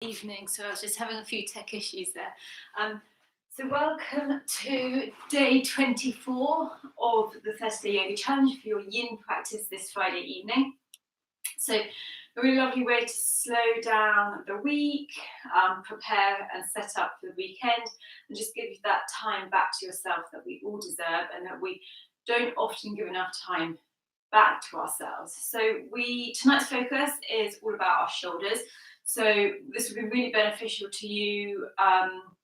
Evening, so I was just having a few tech issues there. So welcome to day 24 of the 30-day yoga challenge for your yin practice this Friday evening. So a really lovely way to slow down the week, prepare and set up for the weekend, and just give you that time back to yourself that we all deserve and that we don't often give enough time back to ourselves. So tonight's focus is all about our shoulders. So this will be really beneficial to you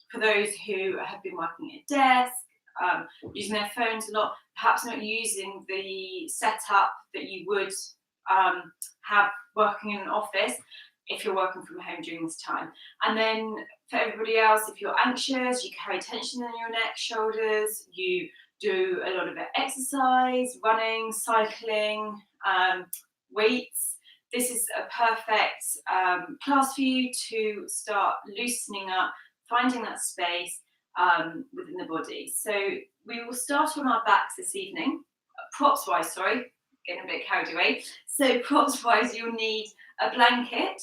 for those who have been working at a desk, using their phones a lot, perhaps not using the setup that you would have working in an office if you're working from home during this time. And then for everybody else, if you're anxious, you carry tension in your neck, shoulders, you do a lot of exercise, running, cycling, weights. This is a perfect class for you to start loosening up, finding that space within the body. So we will start on our backs this evening. Props wise, sorry, getting a bit carried away. So props wise, you'll need a blanket,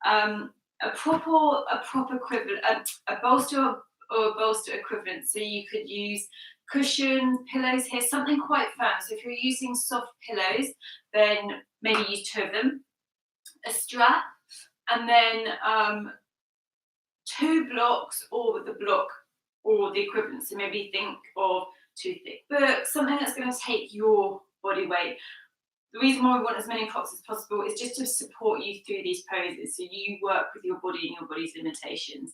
a proper equivalent, a bolster or a bolster equivalent. So you could use cushions, pillows here, something quite firm. So if you're using soft pillows, then maybe use 2 of them, a strap, and then 2 blocks or the block or the equivalent. So maybe think of 2 thick books, something that's going to take your body weight. The reason why we want as many props as possible is just to support you through these poses, so you work with your body and your body's limitations.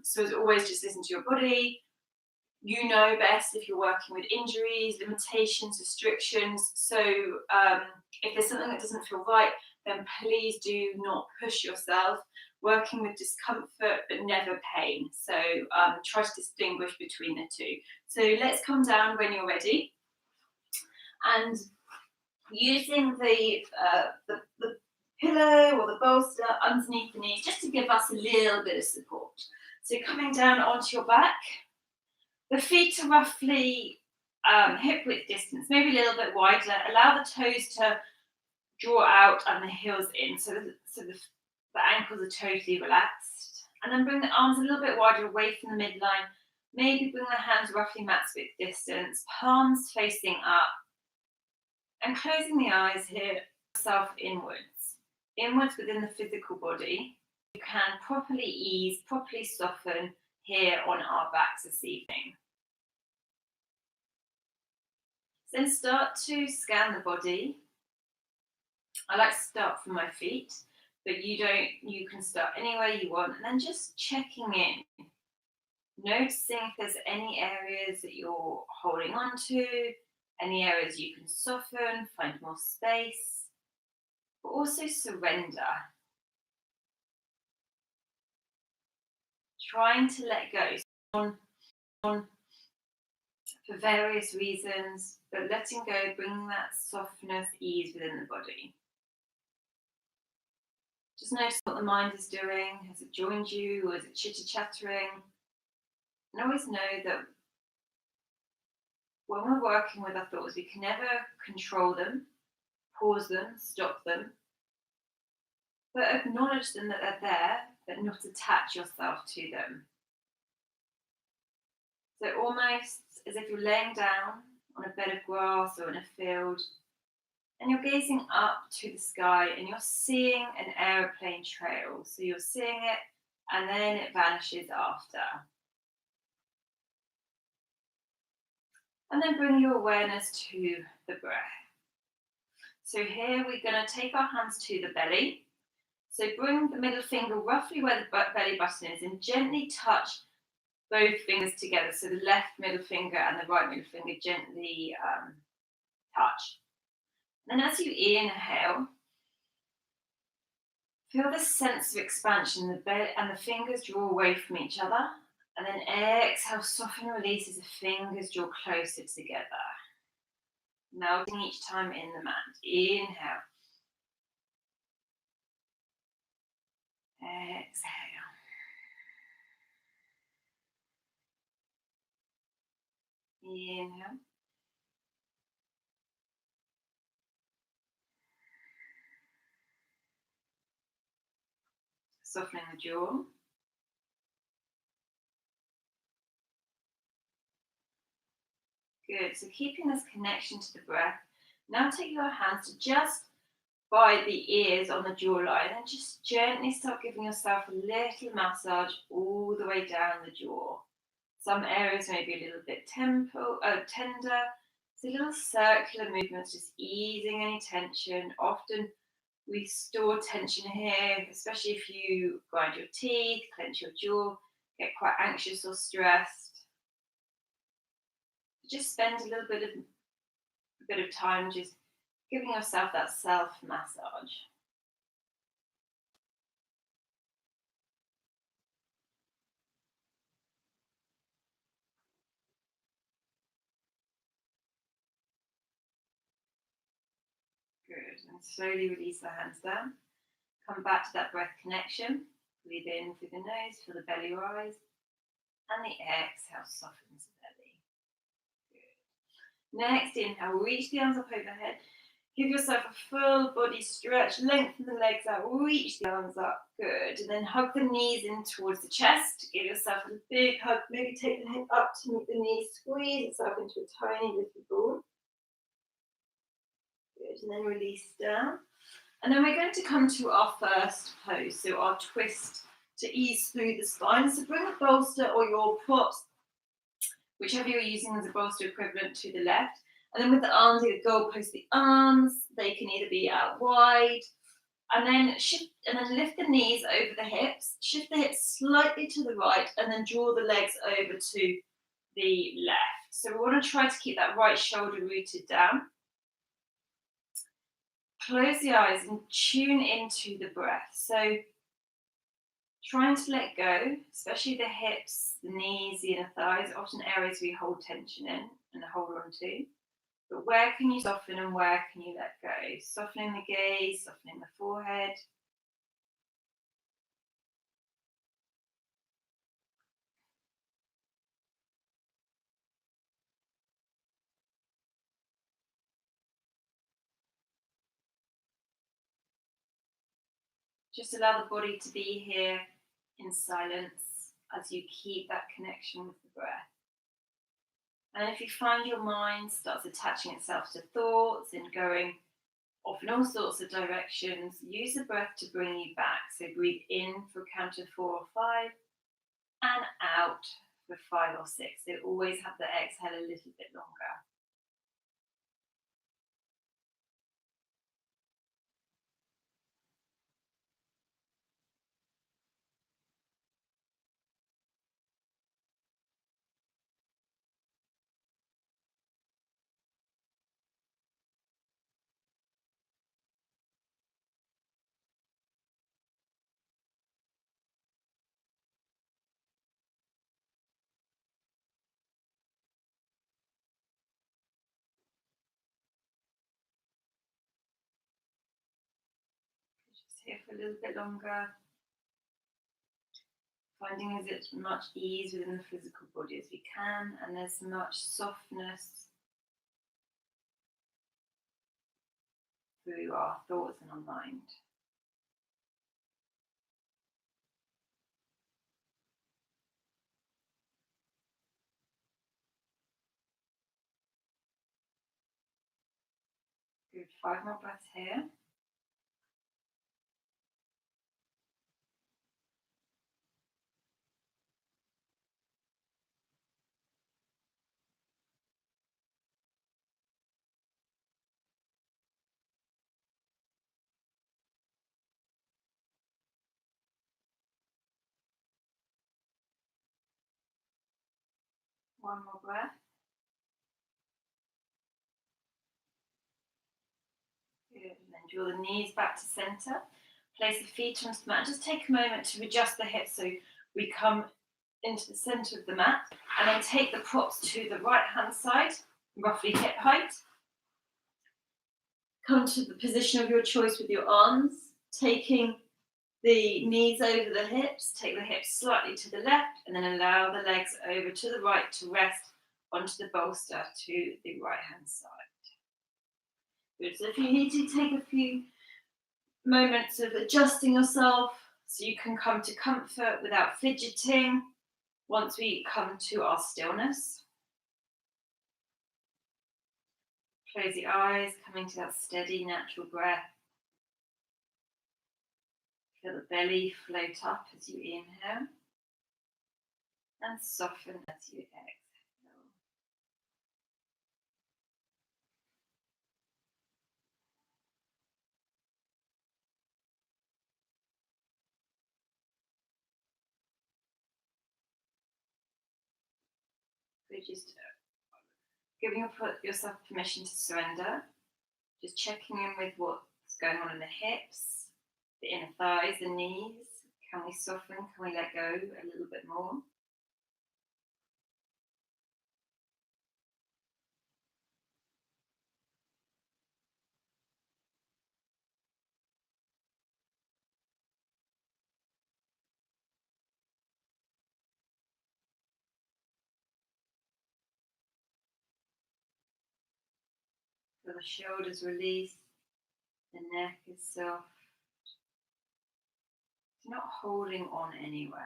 So as always, just listen to your body. You know best if you're working with injuries, limitations, restrictions. So if there's something that doesn't feel right, then please do not push yourself. Working with discomfort, but never pain. So try to distinguish between the two. So let's come down when you're ready. And using the pillow or the bolster underneath the knees, just to give us a little bit of support. So coming down onto your back. The feet are roughly hip width distance, maybe a little bit wider. Allow the toes to draw out and the heels in, so the ankles are totally relaxed. And then bring the arms a little bit wider away from the midline. Maybe bring the hands roughly mat width distance, palms facing up. And closing the eyes here, yourself inwards within the physical body. You can properly ease, properly soften here on our backs this evening. Then start to scan the body. I like to start from my feet, but you can start anywhere you want, and then just checking in. Noticing if there's any areas that you're holding on to, any areas you can soften, find more space, but also surrender. Trying to let go on for various reasons, but letting go, bringing that softness, ease within the body. Just notice what the mind is doing. Has it joined you, or is it chitter-chattering? And always know that when we're working with our thoughts, we can never control them, pause them, stop them, but acknowledge them that they're there, but not attach yourself to them. So almost as if you're laying down on a bed of grass or in a field, and you're gazing up to the sky and you're seeing an aeroplane trail. So you're seeing it and then it vanishes after. And then bring your awareness to the breath. So here we're going to take our hands to the belly. So bring the middle finger roughly where the belly button is and gently touch both fingers together. So the left middle finger and the right middle finger gently touch. And as you inhale, feel the sense of expansion. The belly and the fingers draw away from each other. And then exhale, soften and release as the fingers draw closer together. Melting each time in the mat. Inhale. Exhale. Inhale. softening the jaw. Good, so keeping this connection to the breath. Now take your hands to just by the ears on the jawline and just gently start giving yourself a little massage all the way down the jaw. Some areas may be a little bit tender, so little circular movements, just easing any tension. Often we store tension here, especially if you grind your teeth, clench your jaw, get quite anxious or stressed. Just spend a bit of time just giving yourself that self massage. Good, and slowly release the hands down. Come back to that breath connection. Breathe in through the nose, feel the belly rise, and the exhale softens the belly. Good. Next, inhale, reach the arms up overhead. Give yourself a full body stretch, lengthen the legs out, reach the arms up. Good. And then hug the knees in towards the chest. Give yourself a big hug. Maybe take the head up to meet the knees. Squeeze yourself into a tiny little ball. Good. And then release down. And then we're going to come to our first pose, so our twist to ease through the spine. So bring a bolster or your props, whichever you're using as a bolster equivalent, to the left. And then with the arms, either goalpost the arms, they can either be out wide, and then shift, and then lift the knees over the hips, shift the hips slightly to the right, and then draw the legs over to the left. So we want to try to keep that right shoulder rooted down. Close the eyes and tune into the breath. So trying to let go, especially the hips, the knees, the inner thighs, often areas we hold tension in and hold on to. But where can you soften and where can you let go? Softening the gaze, softening the forehead. Just allow the body to be here in silence as you keep that connection with the breath. And if you find your mind starts attaching itself to thoughts and going off in all sorts of directions, use the breath to bring you back. So breathe in for a count of 4 or 5 and out for 5 or 6. So always have the exhale a little bit longer. Just here for a little bit longer. Finding as much ease within the physical body as we can, and as much softness through our thoughts and our mind. Good, 5 more breaths here. One more breath. Good, and then draw the knees back to center. Place the feet onto the mat. Just take a moment to adjust the hips so we come into the center of the mat, and then take the props to the right hand side, roughly hip height. Come to the position of your choice with your arms, taking the knees over the hips, take the hips slightly to the left, and then allow the legs over to the right to rest onto the bolster to the right hand side. Good, so if you need to take a few moments of adjusting yourself, So you can come to comfort without fidgeting once we come to our stillness. Close the eyes, coming to that steady, natural breath. Feel the belly float up as you inhale and soften as you exhale. So just giving yourself permission to surrender, just checking in with what's going on in the hips, the inner thighs, the knees. Can we soften? Can we let go a little bit more? Feel the shoulders release, the neck is soft. You're not holding on anywhere.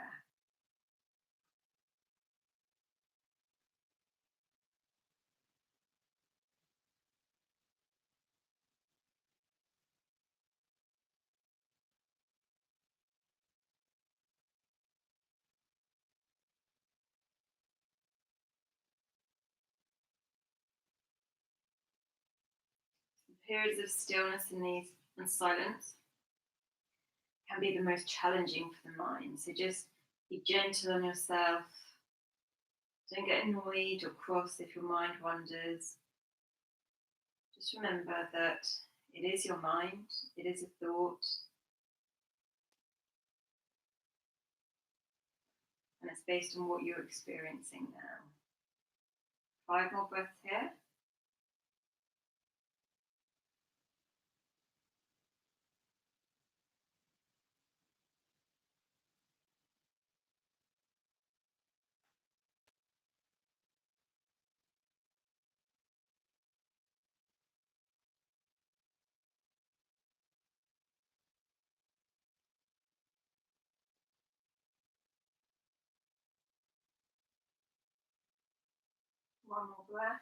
Periods of stillness and silence can be the most challenging for the mind. So just be gentle on yourself. Don't get annoyed or cross if your mind wanders. Just remember that it is your mind, it is a thought, and it's based on what you're experiencing now. 5 more breaths here. One more breath.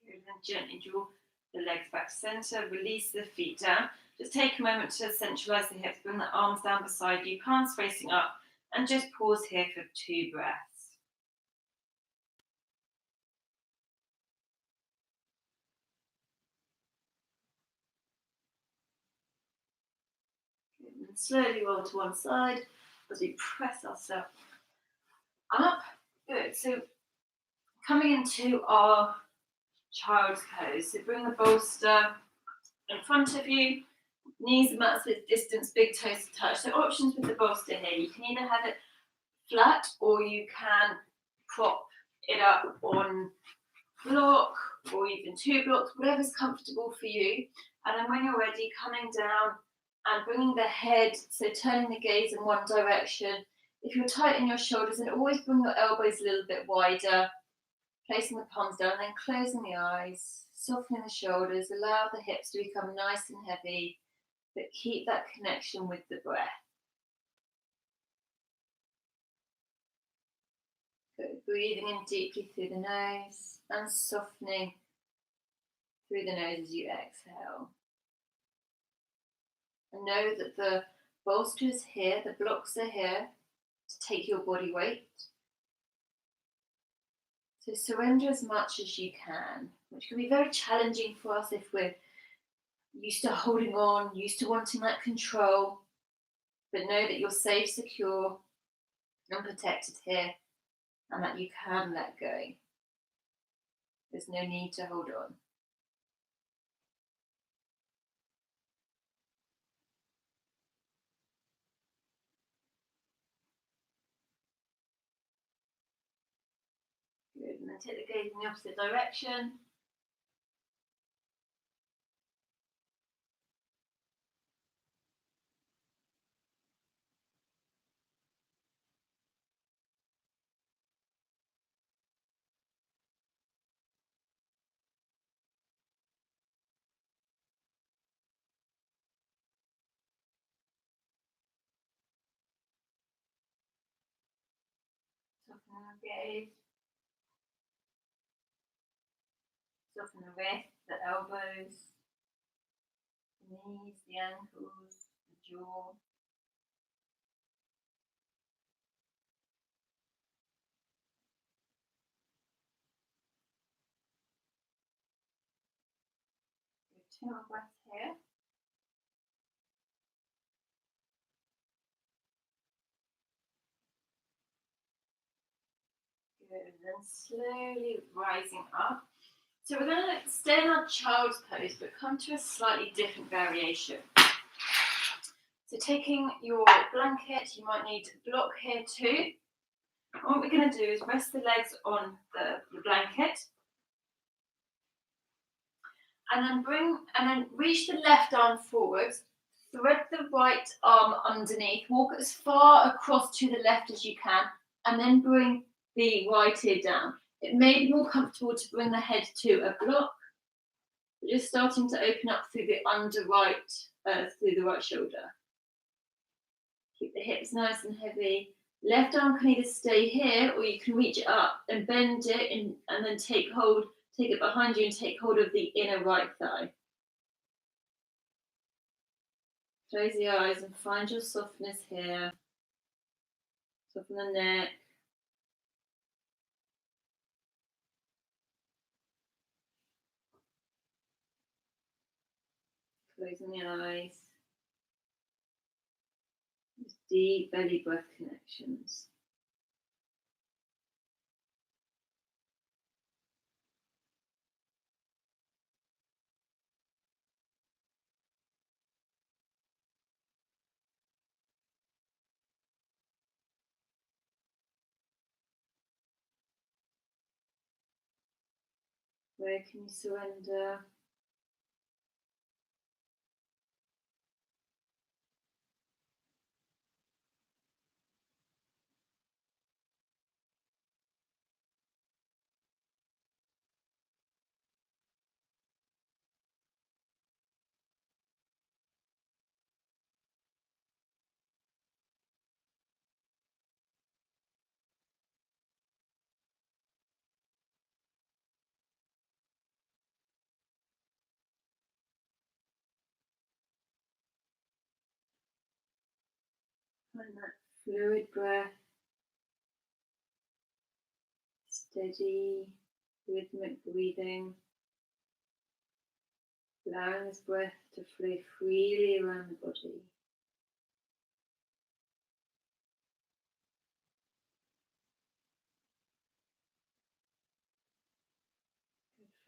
Good. And gently draw the legs back to center, release the feet down. Just take a moment to centralize the hips, bring the arms down beside you, palms facing up, and just pause here for 2 breaths. Good. And slowly roll to one side as we press ourselves up. Good. So coming into our child's pose. So bring the bolster in front of you, knees and mats width distance, big toes to touch. So options with the bolster here. You can either have it flat or you can prop it up on block or even 2 blocks, whatever's comfortable for you. And then when you're ready, coming down and bringing the head, so turning the gaze in one direction. If you're tight in your shoulders, then always bring your elbows a little bit wider, placing the palms down, then closing the eyes, softening the shoulders, allow the hips to become nice and heavy, but keep that connection with the breath. Good. Breathing in deeply through the nose and softening through the nose as you exhale. And know that the bolster is here, the blocks are here to take your body weight. So surrender as much as you can, which can be very challenging for us if we're used to holding on, used to wanting that control. But know that you're safe, secure, and protected here, and that you can let go. There's no need to hold on. Good. And then take the gaze in the opposite direction. gaze. Soften the wrist, the elbows, the knees, the ankles, the jaw. Good. 2 more breaths here. Good. Then slowly rising up. So we're going to stay in our child's pose, but come to a slightly different variation. So taking your blanket, you might need a block here too. And what we're going to do is rest the legs on the blanket, and then reach the left arm forwards, thread the right arm underneath, walk as far across to the left as you can, and then bring the right ear down. It may be more comfortable to bring the head to a block. We're just starting to open up through the through the right shoulder. Keep the hips nice and heavy. Left arm can either stay here, or you can reach it up and bend it and then take it behind you and take hold of the inner right thigh. Close the eyes and find your softness here. Soften the neck. Closing the eyes. Just deep belly breath connections. Where can you surrender? Find that fluid breath, steady, rhythmic breathing, allowing this breath to flow freely around the body.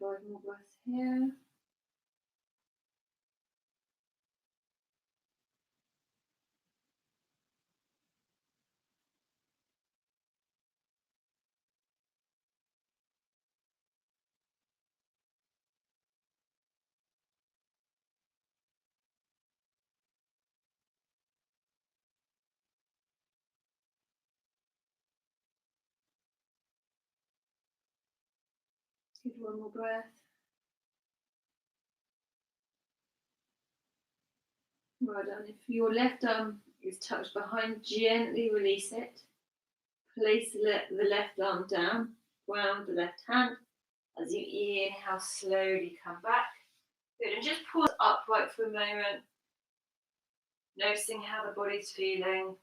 Good. 5 more breaths here. Good. 1 more breath. Well done. If your left arm is touched behind, gently release it. Place the left arm down, ground the left hand. As you inhale, slowly come back. Good, and just pause upright for a moment, noticing how the body's feeling.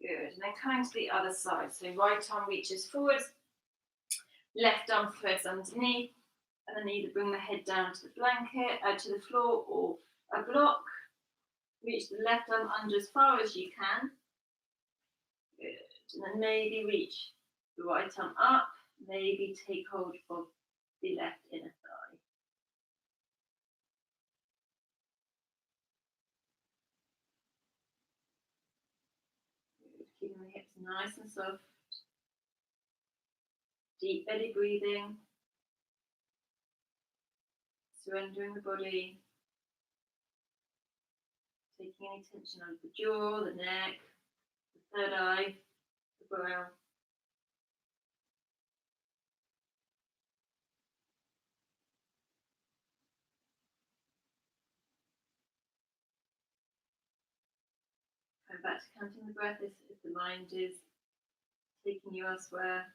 Good, and then coming to the other side. So right arm reaches forwards, left arm threads underneath, and then either bring the head down to the blanket, to the floor, or a block. Reach the left arm under as far as you can. Good, and then maybe reach the right arm up, maybe take hold of the left inner thigh. Good. Keeping the hips nice and soft. Deep belly breathing. Surrendering the body. Taking any tension out of the jaw, the neck, the third eye, the brow. Going back to counting the breath if the mind is taking you elsewhere.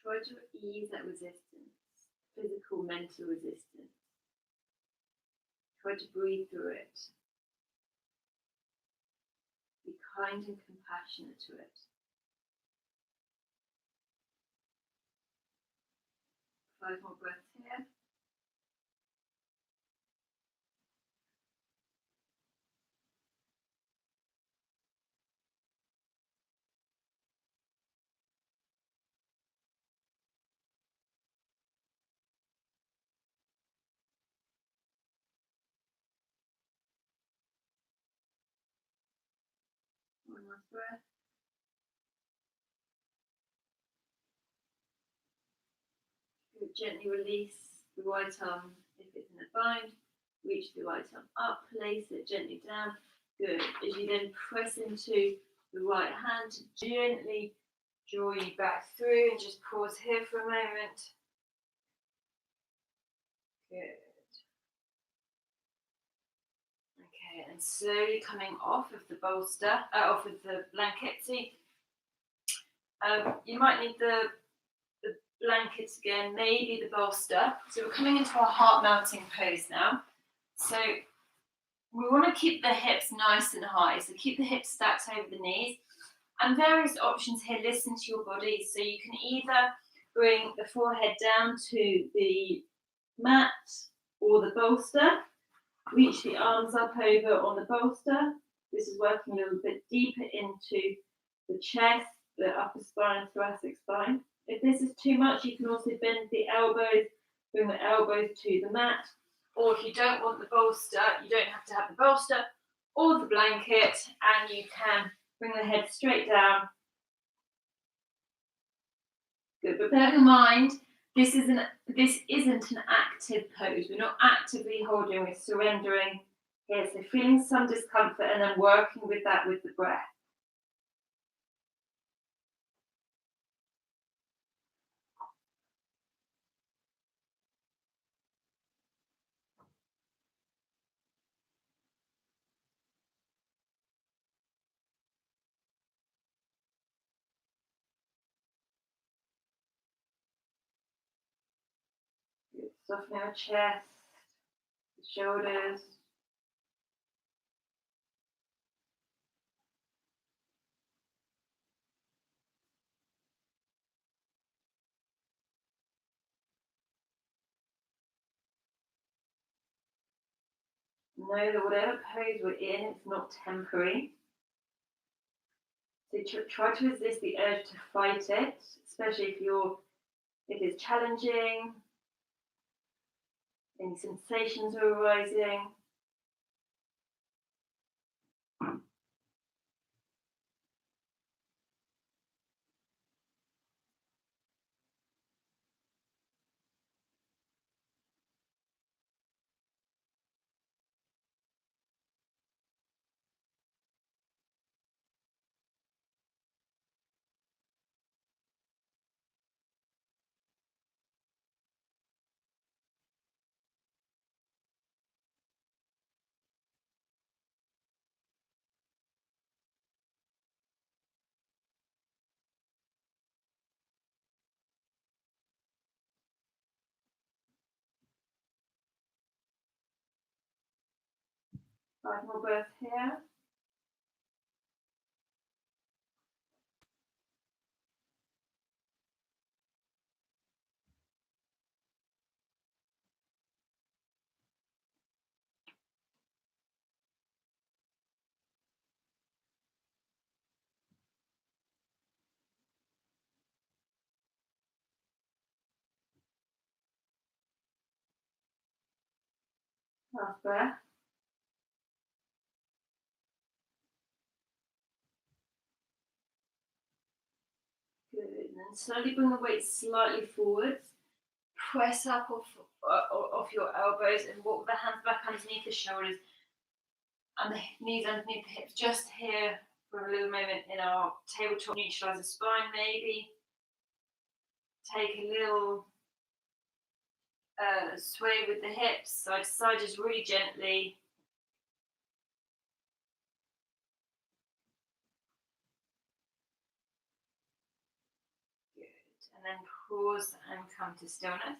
Try to ease that resistance, physical, mental resistance. Try to breathe through it. Be kind and compassionate to it. 5 more breaths here. One last breath. Good. Gently release the right arm if it's in a bind. Reach the right arm up, place it gently down. Good. As you then press into the right hand to gently draw you back through, and just pause here for a moment. Good. Okay, and slowly coming off of the bolster, off of the blanket. See, you might need the blankets again, maybe the bolster. So we're coming into our heart mounting pose now. So we want to keep the hips nice and high. So keep the hips stacked over the knees. And various options here, listen to your body. So you can either bring the forehead down to the mat or the bolster. Reach the arms up over on the bolster. This is working a little bit deeper into the chest, the upper spine, thoracic spine. If this is too much, you can also bend the elbows, bring the elbows to the mat. Or if you don't want the bolster, you don't have to have the bolster or the blanket, and you can bring the head straight down. Good, but bear in mind, this isn't an active pose. We're not actively holding, we're surrendering here. So feeling some discomfort and then working with that with the breath. Good. Softening our chest, the shoulders. Know that whatever pose we're in, it's not temporary. So try to resist the urge to fight it, especially if it's challenging, any sensations are arising. 5 more breaths here. Last breath. Good. then slowly bring the weight slightly forwards. Press up off your elbows and walk the hands back underneath the shoulders and the knees underneath the hips. Just here for a little moment in our tabletop, neutralize the spine maybe. Take a little sway with the hips, side to side, just really gently. Good. And then pause and come to stillness.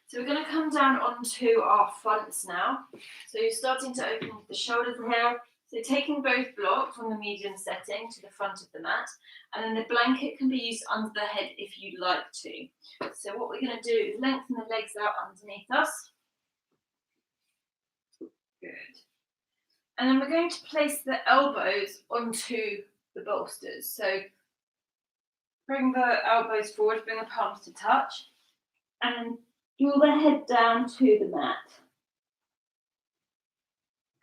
So we're going to come down onto our fronts now. So you're starting to open the shoulders here. So taking both blocks from the medium setting to the front of the mat, and then the blanket can be used under the head if you'd like to. So what we're going to do is lengthen the legs out underneath us. Good. And then we're going to place the elbows onto the bolsters. So bring the elbows forward, bring the palms to touch, and then draw the head down to the mat.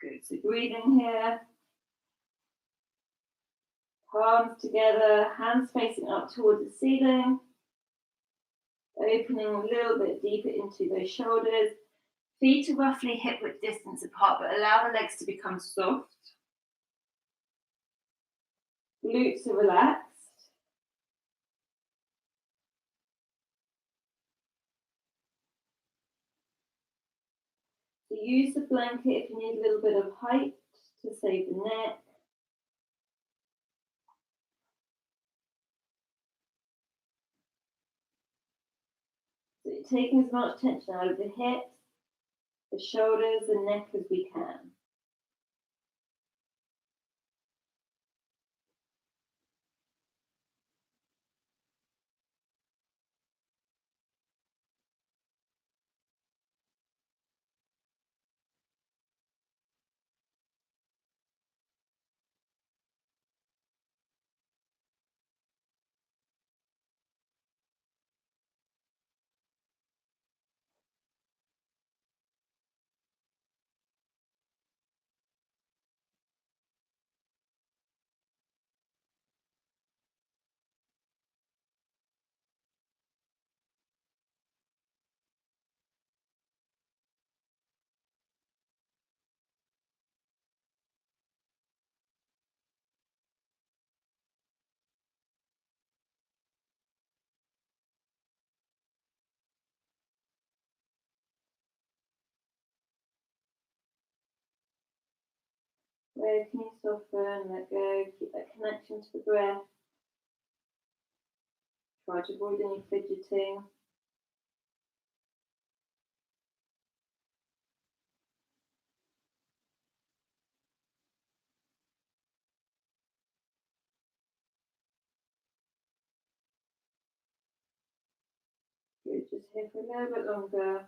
Good, so breathe in here. Palms together, hands facing up towards the ceiling. Opening a little bit deeper into those shoulders. Feet are roughly hip width distance apart, but allow the legs to become soft. Glutes are relaxed. So use the blanket if you need a little bit of height to save the neck. So taking as much tension out of the hips, the shoulders, and neck as we can. Where can you soften, let go, keep that connection to the breath. Try to avoid any fidgeting. Good, just here for a little bit longer.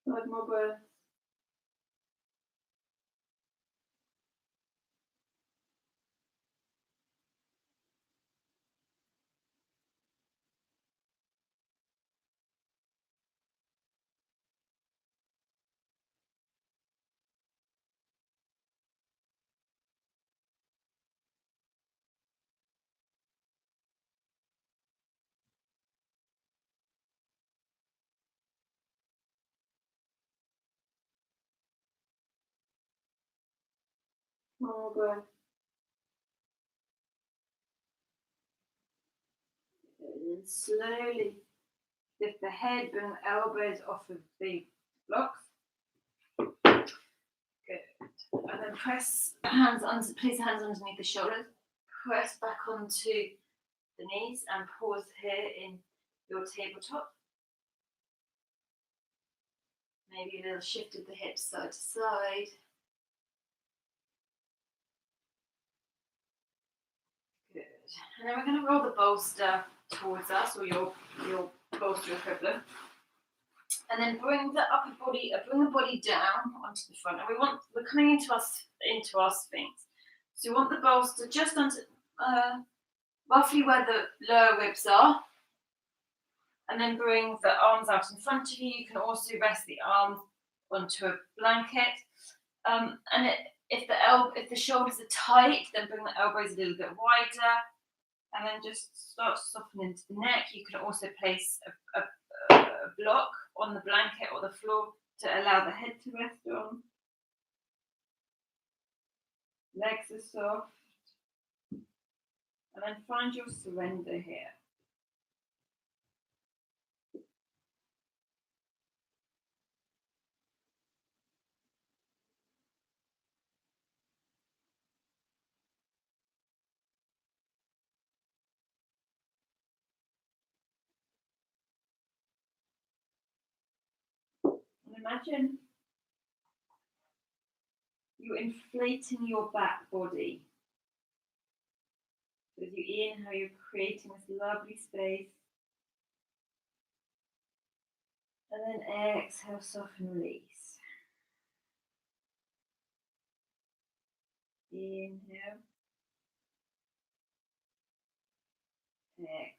Five more breaths. More breath. And then slowly lift the head, bring the elbows off of the blocks. Good. And then press hands under, place hands underneath the shoulders. Press back onto the knees and pause here in your tabletop. Maybe a little shift of the hips side to side. Good. And then we're going to roll the bolster towards us, or your bolster equivalent. And then bring the body down onto the front. And we're coming into our sphinx. So you want the bolster just onto roughly where the lower ribs are. And then bring the arms out in front of you. You can also rest the arms onto a blanket. If the shoulders are tight, then bring the elbows a little bit wider. And then just start to soften into the neck. You can also place a block on the blanket or the floor to allow the head to rest on. Legs are soft. And then find your surrender here. And imagine you're inflating your back body. So as you inhale, you're creating this lovely space. And then exhale, soften, release. Inhale. Exhale.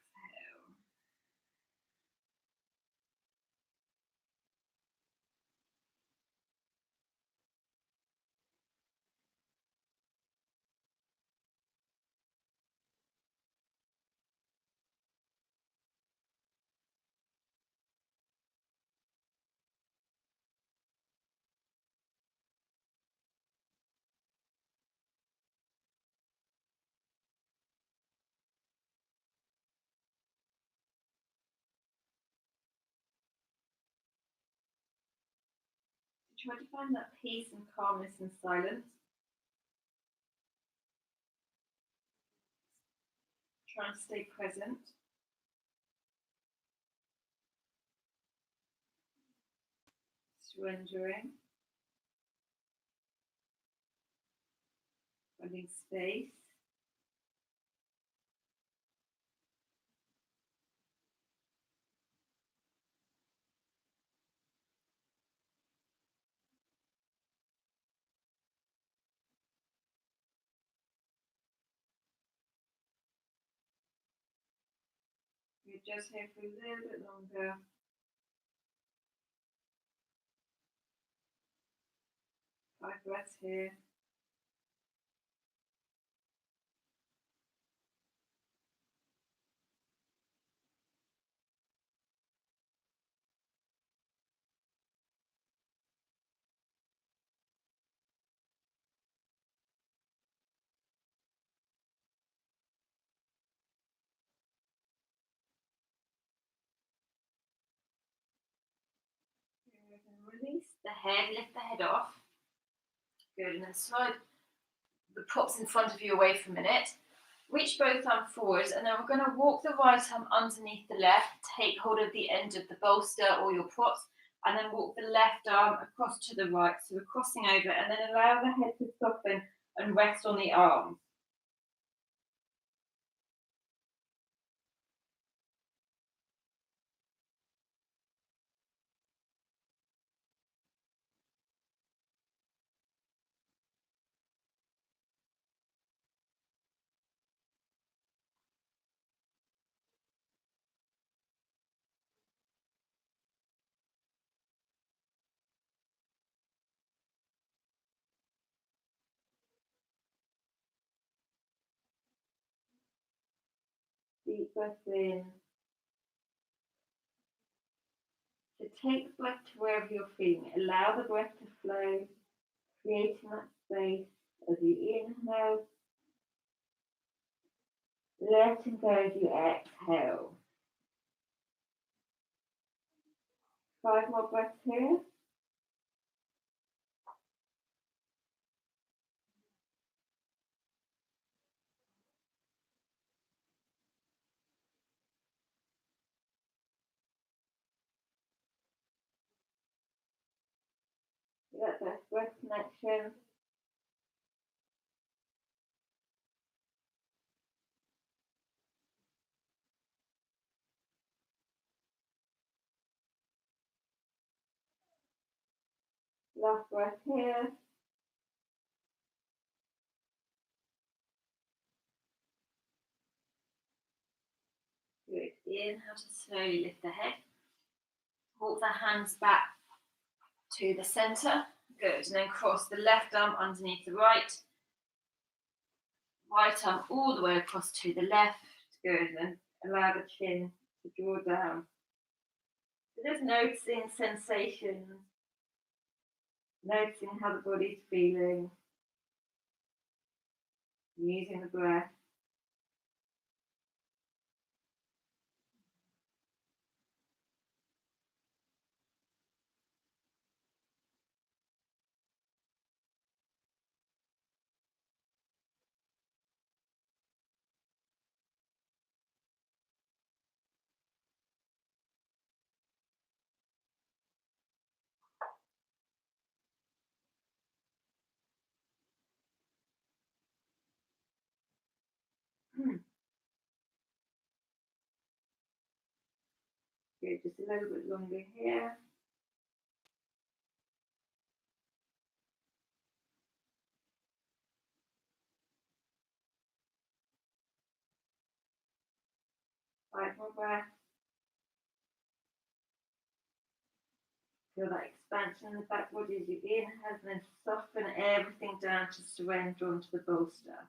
Try to find that peace and calmness and silence. Try and stay present. Surrendering. Finding space. You're just here for a little bit longer. Five breaths here. Release the head, lift the head off. Good, and then slide the props in front of you away for a minute. Reach both arms forwards, and then we're going to walk the right arm underneath the left, take hold of the end of the bolster or your props, and then walk the left arm across to the right. So we're crossing over, and then allow the head to soften and rest on the arms. Deep breath in. So take the breath to wherever you're feeling. Allow the breath to flow, creating that space as you inhale, letting go as you exhale. 5 more breaths here. connection. Last breath here. Good. Inhale to slowly lift the head. Walk the hands back to the centre. Good. And then cross the left arm underneath the right. Right arm all the way across to the left. Good. And allow the chin to draw down. So just noticing sensations. Noticing how the body's feeling. Using the breath. Good, just a little bit longer here. Five more breaths. Feel that expansion in the back body as you inhale, and then soften everything down to surrender onto the bolster.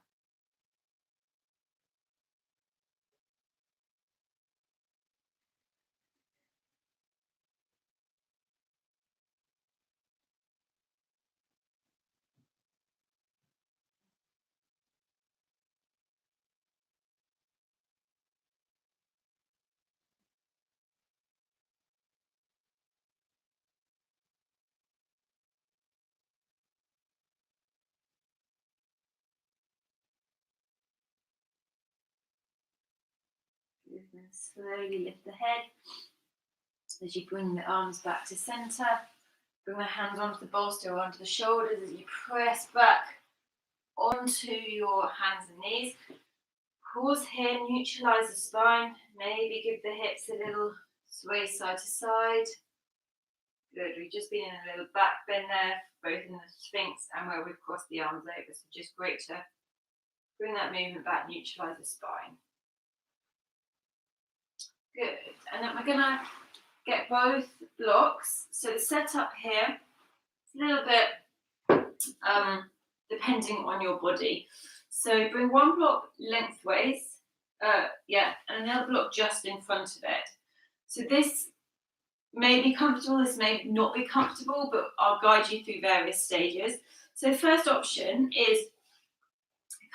And then slowly lift the head as you bring the arms back to centre. Bring the hands onto the bolster or onto the shoulders as you press back onto your hands and knees. Pause here, neutralise the spine. Maybe give the hips a little sway side to side. Good, we've just been in a little back bend there, both in the Sphinx and where we've crossed the arms over. So just great to bring that movement back, neutralise the spine. Good, and then we're gonna get both blocks. So the setup here, it's a little bit depending on your body. So bring one block lengthways, and another block just in front of it. So this may be comfortable, this may not be comfortable, but I'll guide you through various stages. So the first option is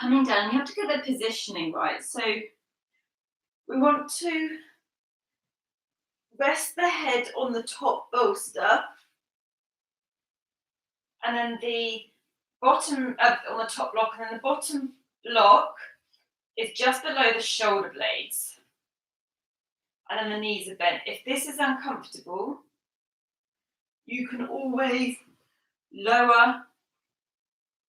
coming down. You have to get the positioning right. So we want to rest the head on the top bolster, and then the bottom on the top block, and then the bottom block is just below the shoulder blades, and then the knees are bent. If this is uncomfortable, you can always lower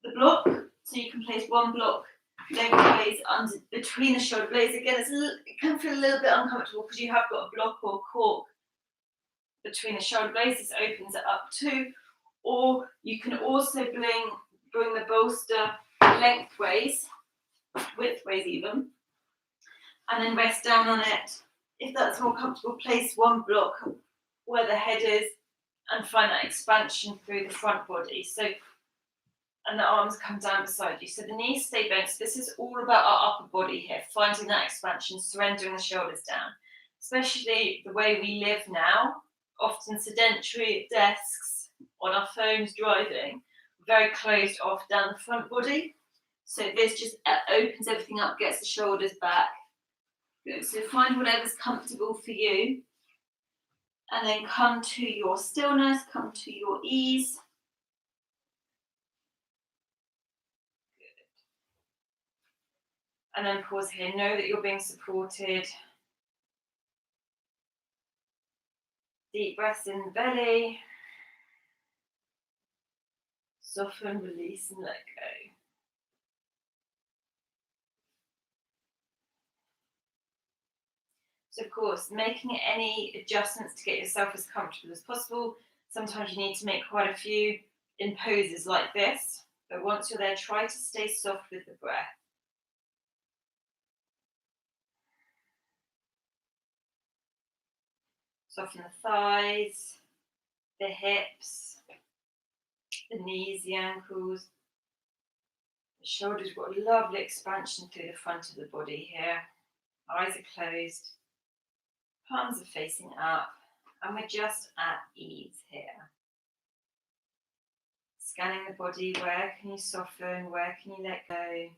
the block, so you can place one block lengthways under between the shoulder blades. Again, it can feel a little bit uncomfortable because you have got a block or cork between the shoulder blades. This opens it up too. Or you can also bring the bolster lengthways, widthways even, and then rest down on it. If that's more comfortable, place one block where the head is and find that expansion through the front body. So, and the arms come down beside you. So the knees stay bent. So this is all about our upper body here, finding that expansion, surrendering the shoulders down. Especially the way we live now, often sedentary at desks, on our phones, driving, very closed off down the front body. So this just opens everything up, gets the shoulders back. Good. So find whatever's comfortable for you. And then come to your stillness, come to your ease. Good. And then pause here. Know that you're being supported. Deep breaths in the belly. Soften, release, and let go. So of course, making any adjustments to get yourself as comfortable as possible. Sometimes you need to make quite a few in poses like this, but once you're there, try to stay soft with the breath. Soften the thighs, the hips, the knees, the ankles. The shoulders, we've got a lovely expansion through the front of the body here. Eyes are closed, palms are facing up, and we're just at ease here. Scanning the body, where can you soften, where can you let go?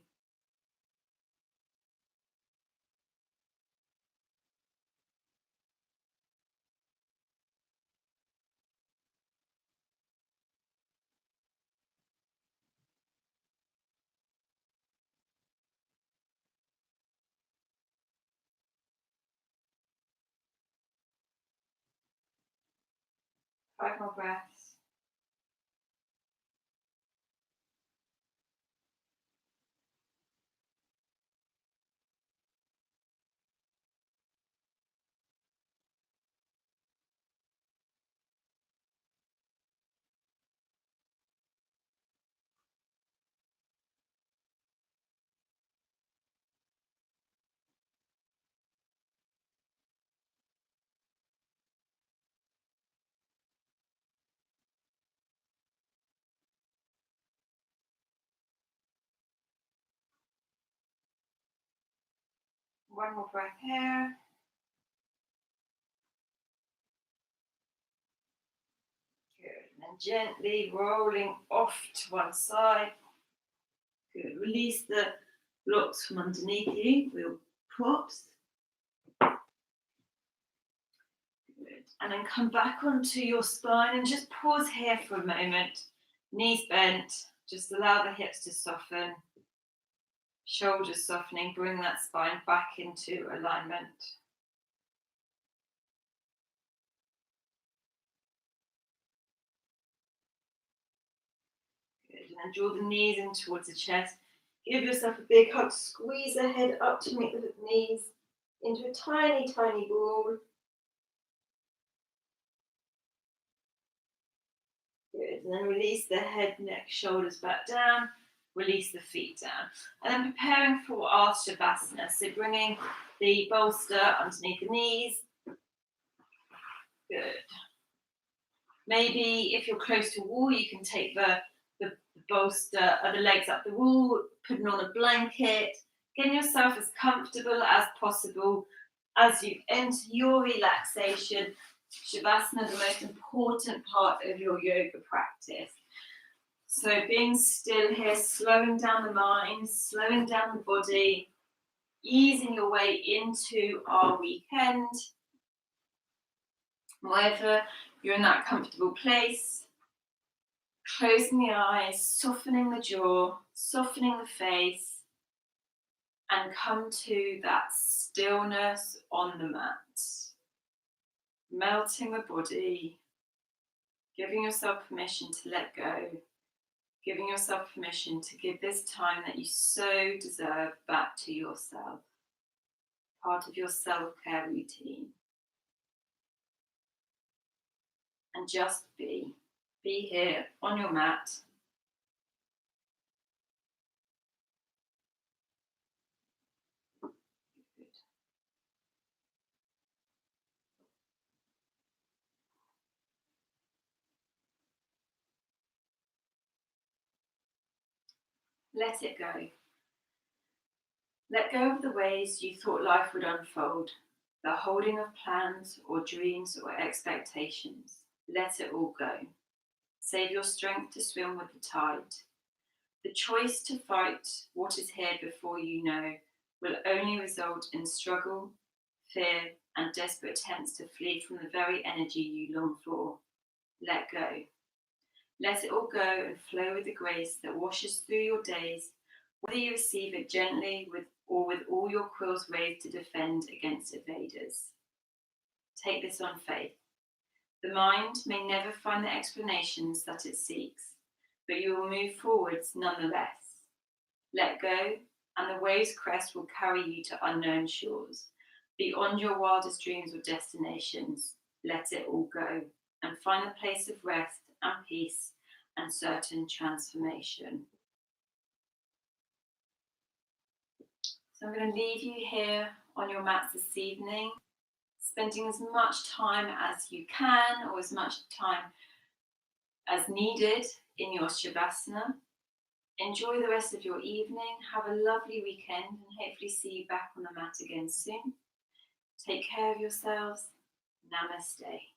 Five more breaths. One more breath here. Good. And then gently rolling off to one side. Good. Release the blocks from underneath you, wheel props. Good. And then come back onto your spine and just pause here for a moment. Knees bent. Just allow the hips to soften. Shoulders softening. Bring that spine back into alignment. And then draw the knees in towards the chest. Give yourself a big hug. Squeeze the head up to meet the knees into a tiny, tiny ball. Good. And then release the head, neck, shoulders back down. Release the feet down. And then preparing for our Shavasana. So bringing the bolster underneath the knees. Good. Maybe if you're close to a wall, you can take the bolster the legs up the wall, putting on a blanket, getting yourself as comfortable as possible as you enter your relaxation. Shavasana is the most important part of your yoga practice. So being still here, slowing down the mind, slowing down the body, easing your way into our weekend. Whether you're in that comfortable place, closing the eyes, softening the jaw, softening the face, and come to that stillness on the mat. Melting the body, giving yourself permission to let go, giving yourself permission to give this time that you so deserve back to yourself, part of your self-care routine. And just be here on your mat. Let it go. Let go of the ways you thought life would unfold, the holding of plans or dreams or expectations. Let it all go. Save your strength to swim with the tide. The choice to fight what is here before you know will only result in struggle, fear, and desperate attempts to flee from the very energy you long for. Let go. Let it all go and flow with the grace that washes through your days, whether you receive it gently or with all your quills raised to defend against invaders. Take this on faith. The mind may never find the explanations that it seeks, but you will move forwards nonetheless. Let go, and the wave's crest will carry you to unknown shores. Beyond your wildest dreams or destinations, let it all go and find a place of rest and peace and certain transformation. So I'm going to leave you here on your mats this evening, spending as much time as you can or as much time as needed in your Shavasana. Enjoy the rest of your evening. Have a lovely weekend and hopefully see you back on the mat again soon. Take care of yourselves. Namaste.